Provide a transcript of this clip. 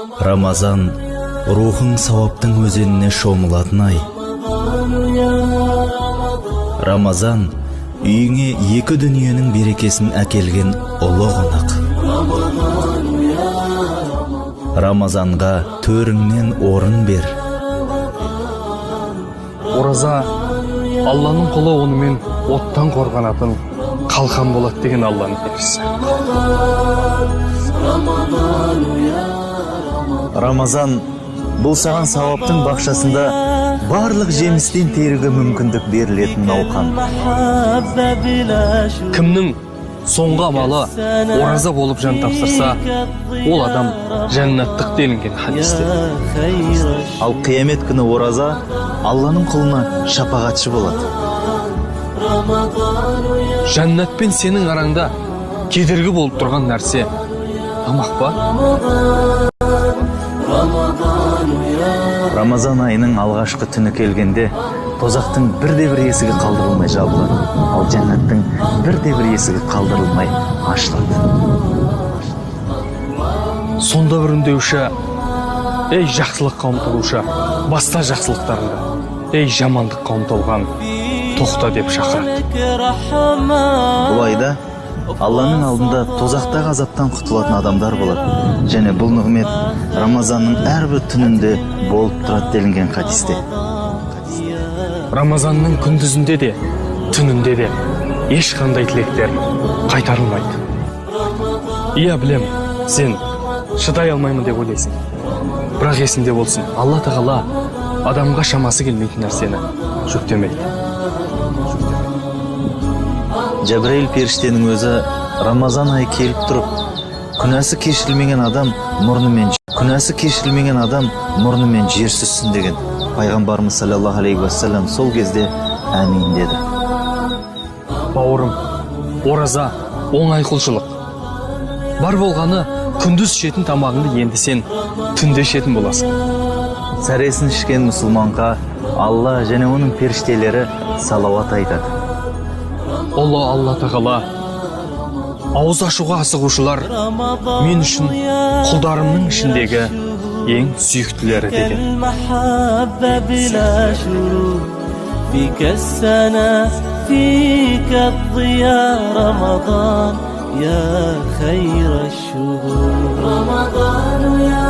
Рамазан рухың сауаптың өзеніне шомылатын ай. Рамазан үйіңе екі дүниенің берекесін әкелген ұлы қонақ. Рамазанға төріңнен орын бер. Ораза Алланың құлы онымен оттан қорғанатын қалқан болады деген Алланың перішті. Рамазан бұл саған сауаптың бақшасында барлық жемістен теруге мүмкіндік берілетін науқан. Кімнің соңғы амалы ораза болып жан тапсырса, ол адам жәннаттық делінген хадисте. Ал қиямет күні ораза Алланың құлына шапағатшы болады. Жәннат пен сенің араңда кедергі болып тұрған нәрсе тамақ па? Рамазан айының алғашқы түні келгенде тозақтың бірде-бір есігі қалдырылмай жабылады, ал жәннаттың бірде-бір есігі қалдырылмай ашылады. Сонда бір үндеуші: ей жақсылыққа ұмтылушы, баста жақсылықтарыңды, ей жамандыққа ұмтылған, тоқта деп шақырады. Бұл айда Алланың алдында тозақтағы азаптан құтылатын адамдар болады, және бұл нығмет Рамазанның әрбір түнінде болып тұрады делінген хадисте. Рамазанның күндізінде де, түнінде де ешқандай тілектер қайтарылмайды. Иә, білем, сен шыдай алмаймын деп ойлайсың. Бірақ есіңде болсын, Алла Тағала адамға шамасы келмейтін нәрсені жүктемейді. Жабраил періштенің өзі Рамазан айы келіп тұрып, күнәсі кешірілмеген адам мұрнымен жер сүзсін деген. Пайғамбарымыз саллаллаху алейхи уассалам сол кезде әмин деді. Бауырым, ораза оңай құлшылық. Бар болғаны күндіз ішетін тамағыңды енді сен түнде ішетін боласың. Сәресін ішкен мұсылманға Алла және оның періштелері салауат айтады. Алла Тағала: ауыз ашуға асығушылар мен үшін құлдарымның ішіндегі ең сүйіктілері деген. رمضان يا خير الشهور رمضان يا